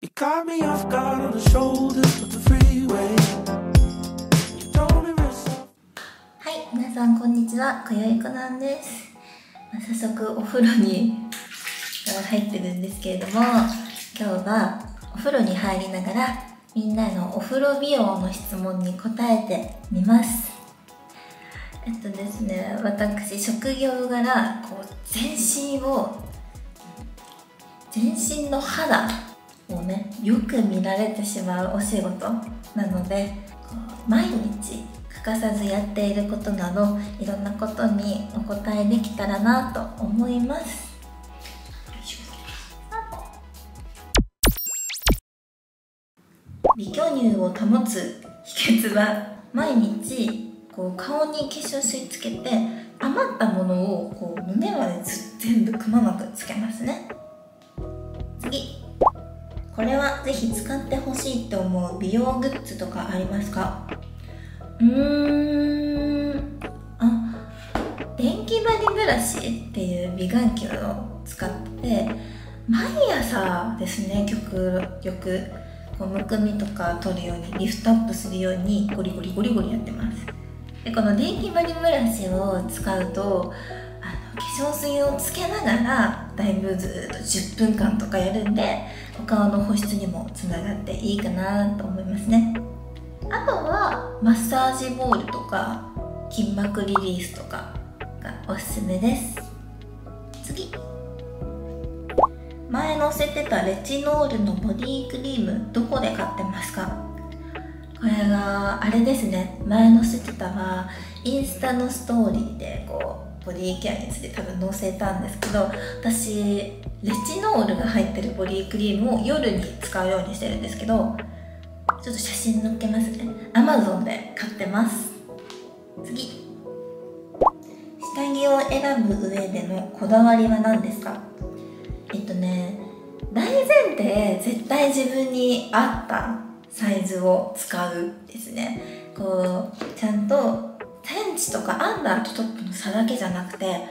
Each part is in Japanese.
You caught me off guard on the shoulders of the freeway. You told me real soft. はい、皆さんこんにちは、こよいこなんです。早速お風呂に入ってるんですけれども、今日はお風呂に入りながらみんなのお風呂美容の質問に答えてみます。ですね、私職業柄全身の肌をねよく見られてしまうお仕事なので、毎日欠かさずやっていることなどいろんなことにお答えできたらなと思います。美巨乳を保つ秘訣は毎日顔に化粧水つけて余ったものを胸まで全部くまなくつけますね。次、これはぜひ使ってほしいと思う美容グッズとかありますか？電気バリブラシっていう美顔器を使ってて、毎朝ですね、よくむくみとか取るようにリフトアップするようにゴリゴリやってます。でこの電気バリブラシを使うと化粧水をつけながらだいぶずっと10分間とかやるんで、お顔の保湿にもつながっていいかなと思いますね。あとはマッサージボールとか筋膜リリースとかがおすすめです。次、前載せてたレチノールのボディクリームどこで買ってますか？これがあれですね、前載せてたはインスタのストーリーでボディケアについて多分載せたんですけど、私レチノールが入ってるボディクリームを夜に使うようにしてるんですけど、ちょっと写真載っけますね。 Amazon で買ってます。次、下着を選ぶ上でのこだわりは何ですか？大前提絶対自分に合ったサイズを使うですね。ちゃんとセンチとかアンダーとトップの差だけじゃなくて、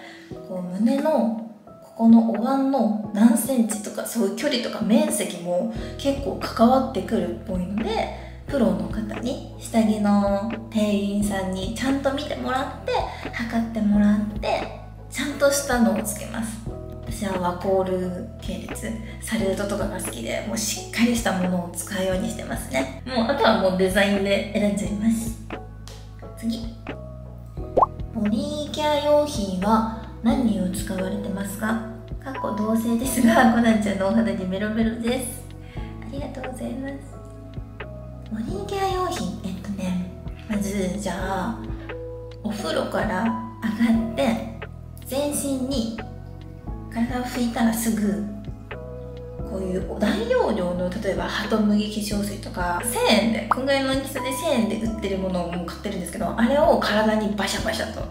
胸のここのお椀の何センチとかそういう距離とか面積も結構関わってくるっぽいので、プロの方に下着の店員さんにちゃんと見てもらって測ってもらってちゃんとしたのをつけます。私はワコール系列サルートとかが好きで、もうしっかりしたものを使うようにしてますね。あとはもうデザインで選んじゃいます。次、ボディケア用品は何を使われてますか？同性ですが、コナンちゃんのお肌にメロメロです。ありがとうございます。ボディケア用品、まずじゃあお風呂から上がって全身に体を拭いたらすぐこういう大容量の、例えばハトムギ化粧水とか1000円で、こんぐらいの大きさで1000円で売ってるものをもう買ってるんですけど、あれを体にバシャバシャと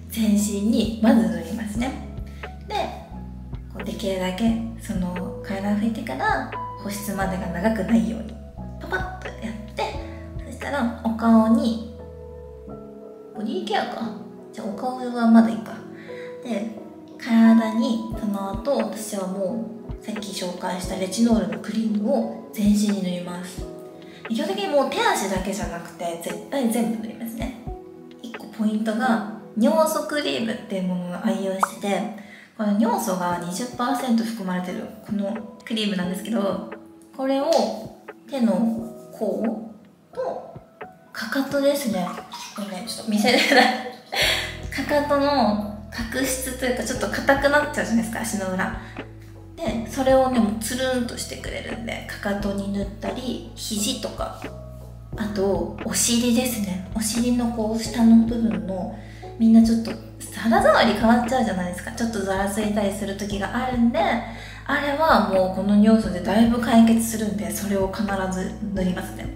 全身にまず塗りますね。でできるだけ体を拭いてから保湿までが長くないようにパパッとやって、そしたらお顔にボディケアか、じゃあお顔はまだいいかで、体にその後私はもうさっき紹介したレチノールのクリームを全身に塗ります。基本的にもう手足だけじゃなくて絶対全部塗りますね。1個ポイントが尿素クリームっていうものを愛用してて、この尿素が 20% 含まれてるこのクリームなんですけど、これを手の甲とかかとですね、ちょっと見せれないかかとの角質というかちょっと硬くなっちゃうじゃないですか、足の裏で。それをねもうつるんとしてくれるんで、かかとに塗ったり肘とか、あとお尻ですね、お尻の下の部分のみんなちょっと肌触り変わっちゃうじゃないですか。ちょっとザラついたりする時があるんで、あれはもうこの尿素でだいぶ解決するんで、それを必ず塗りますね。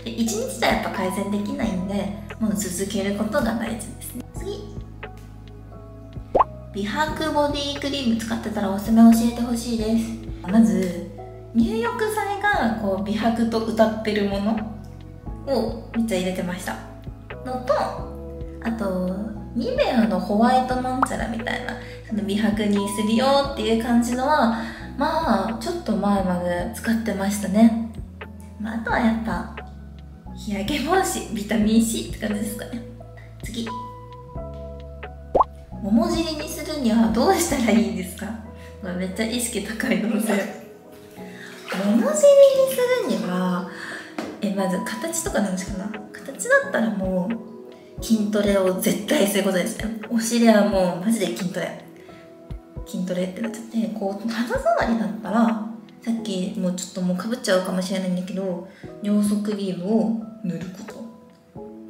で1日じゃやっぱ改善できないんで、もう続けることが大事ですね。次、美白ボディクリーム使ってたらおすすめ教えてほしいです。まず入浴剤が美白と謳ってるものをめっちゃ入れてましたのと、あとニベアのホワイトなんちゃらみたいな、美白にするよっていう感じのはまあちょっと前まで使ってましたね。あとはやっぱ日焼け防止、ビタミン C って感じですかね。次、桃尻にするにはどうしたらいいですか？めっちゃ意識高いので桃尻にするにはまず形とかなんですかな。形だったらもう筋トレを絶対することですね。お尻はもうマジで筋トレってなっちゃって、こう肌触りだったらさっきもうちょっともうかぶっちゃうかもしれないんだけど、尿素クリームを塗ること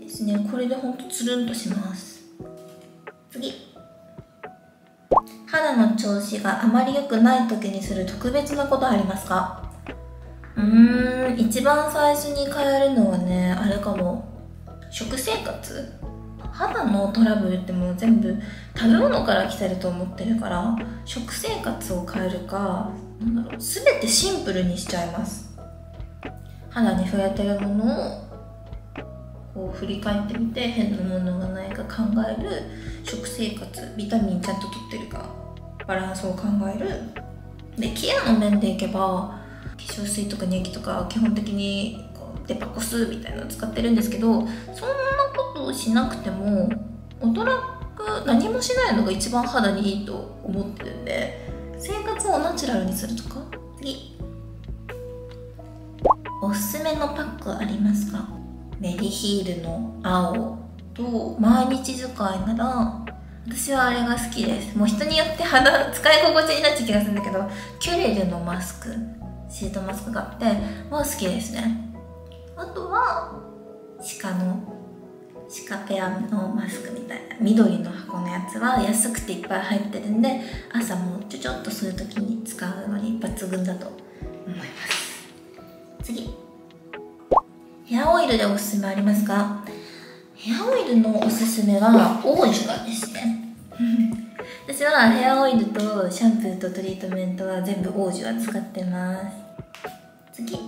ですね。これでほんとつるんとします。次、肌の調子があまり良くない時にする特別なことありますか？一番最初に変えるのはね、あれかも、食生活。肌のトラブルってもう全部食べ物から来てると思ってるから、食生活を変えるか、全てシンプルにしちゃいます。肌に触れてるものをこう振り返ってみて、変なものがないか考える。食生活、ビタミンちゃんと取ってるか、バランスを考える。で、ケアの面でいけば化粧水とか乳液とか基本的にデパコスみたいなの使ってるんですけど、そんなことをしなくてもおそらく何もしないのが一番肌にいいと思ってるんで、生活をナチュラルにするとか。次、おすすめのパックありますか？メリヒールの青と毎日使いなら、私はあれが好きです。もう人によって肌使い心地になっちゃう気がするんだけど、キュレルのマスク、シートマスクがあって好きですね。あとは鹿ペアのマスクみたいな緑の箱のやつは安くていっぱい入ってるんで、朝もちょっとする時に使うのに抜群だと思います。次、ヘアオイルでおすすめありますか？ヘアオイルのおすすめはオージュラですね。私はヘアオイルとシャンプーとトリートメントは全部オージュラ使ってます。次、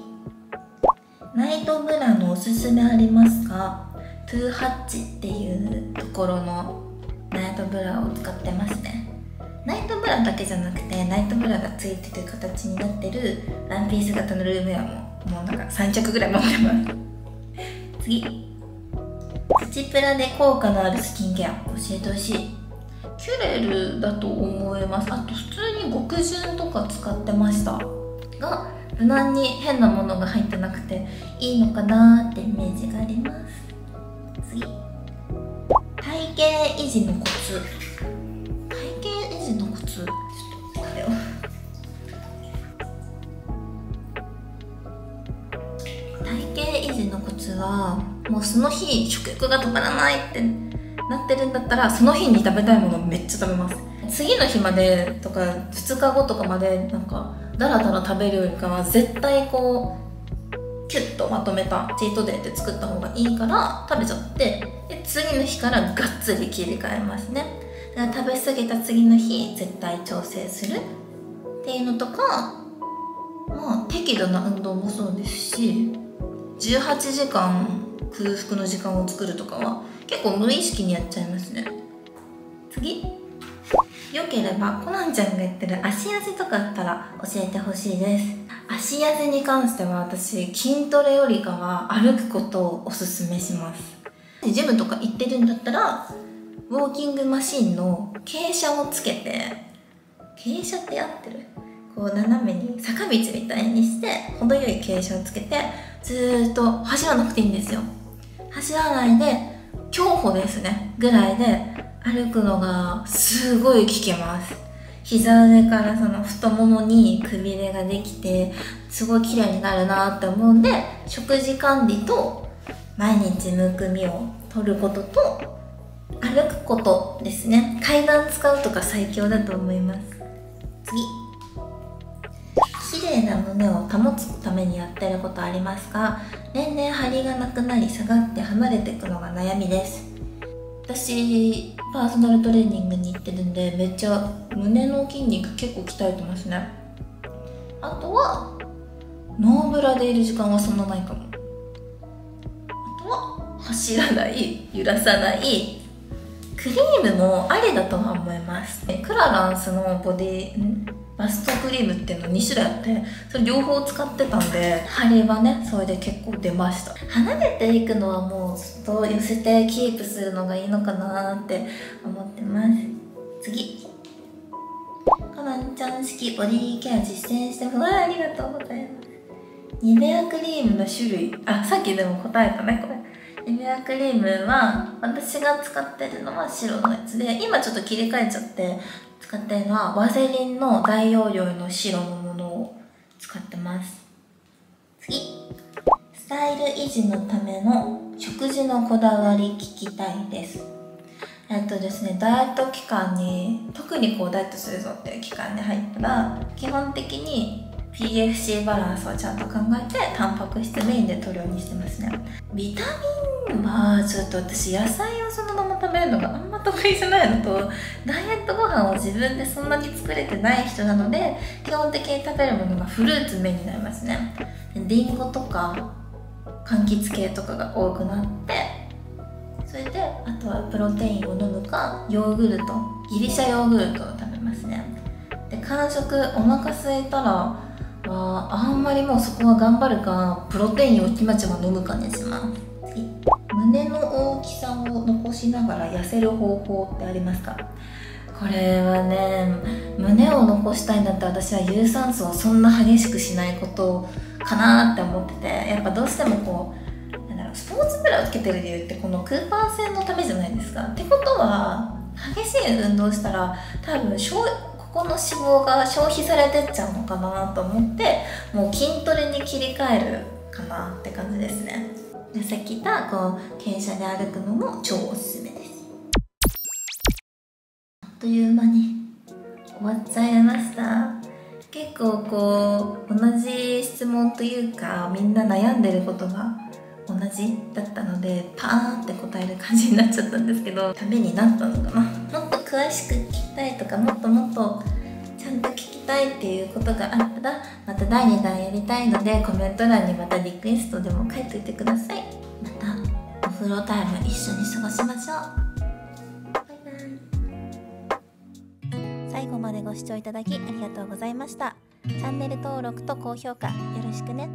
ナイトブラのおすすめありますか？トゥーハッチっていうところのナイトブラを使ってますね。ナイトブラだけじゃなくて、ナイトブラがついてる形になってるワンピース型のルームウェアもなんか3着ぐらい持ってます。次、プチプラで効果のあるスキンケア教えてほしい。キュレルだと思います。あと普通に極潤とか使ってましたが、無難に変なものが入ってなくていいのかなーってイメージがあります。次、体型維持のコツ。体型維持のコツ、ちょっと待ってよ。体型維持のコツは、もうその日食欲が止まらないってなってるんだったら、その日に食べたいものめっちゃ食べます。次の日までとか2日後とかまでなんかダラダラ食べるよりかは、絶対こうキュッとまとめたチートデーで作った方がいいから食べちゃって、で次の日からがっつり切り替えますね。だから食べ過ぎた次の日絶対調整するっていうのとか、まあ適度な運動もそうですし、18時間空腹の時間を作るとかは結構無意識にやっちゃいますね。次、よければコナンちゃんが言ってる足痩せとかあったら教えてほしいです。足痩せに関しては私、筋トレよりかは歩くことをおすすめします。ジムとか行ってるんだったらウォーキングマシンの傾斜をつけて、傾斜って合ってる？こう斜めに坂道みたいにして程よい傾斜をつけて、ずーっと走らなくていいんですよ。走らないで競歩ですねぐらいで歩くのがすごい効きます。膝上からその太ももにくびれができてすごい綺麗になるなって思うんで、食事管理と毎日むくみを取ることと歩くことですね。階段使うとか最強だと思います。次、綺麗な胸を保つためにやってることありますか？年々張りがなくなり下がって離れていくのが悩みです。私パーソナルトレーニングに行ってるんで、めっちゃ胸の筋肉結構鍛えてますね。あとはノーブラでいる時間はそんなないかも。あとは走らない、揺らさない、クリームもありだとは思います。クラランスのボディバストクリームっていうの2種類あって、それ両方使ってたんで、張りはねそれで結構出ました。離れていくのはもうずっと寄せてキープするのがいいのかなって思ってます。次、カナンちゃん式ボディケア実践してもらいありがとうございます。ニベアクリームの種類、さっきでも答えたねこれ。ニベアクリームは私が使ってるのは白のやつで、今ちょっと切り替えちゃって使ってるのはワゼリンの大容量の白のものを使ってます。次、スタイル維持のための食事のこだわり聞きたいです。ですね、ダイエット期間に、特にダイエットするぞっていう期間に入ったら、基本的に PFC バランスをちゃんと考えてタンパク質メインで摂るようにしてますね。ビタミンはちょっと私野菜をそのまま食べるのがあんま得意じゃないのと、ダイエットご飯を自分でそんなに作れてない人なので、基本的に食べるものがフルーツメインになりますね。リンゴとか柑橘系とかが多くなって、それであとはプロテインを飲むかヨーグルト、ギリシャヨーグルトを食べますね。で、間食お腹空いたらあんまりもうそこは頑張るかプロテインをちまちま飲むかにします。次、胸の大きさを残しながら痩せる方法ってありますか？これはね、胸を残したいんだったら私は有酸素をそんな激しくしないことかなって思ってて、やっぱどうしてもスポーツブラをつけてる理由ってこのクーパー線のためじゃないですか。ってことは激しい運動したら多分ここの脂肪が消費されてっちゃうのかなと思って、もう筋トレに切り替えるかなって感じですね。で、さっき言った傾斜で歩くのも超おすすめです。あっという間に終わっちゃいました。結構同じ質問というか、みんな悩んでることが同じだったのでパーンって答える感じになっちゃったんですけど、ためになったのかな。もっと詳しく聞きたいとか、もっとちゃんと聞きたいっていうことがあったらまた第2弾やりたいので、コメント欄にまたリクエストでも書いといてください。またお風呂タイム一緒に過ごしましょう。バイバイ。最後までご視聴いただきありがとうございました。チャンネル登録と高評価よろしくね。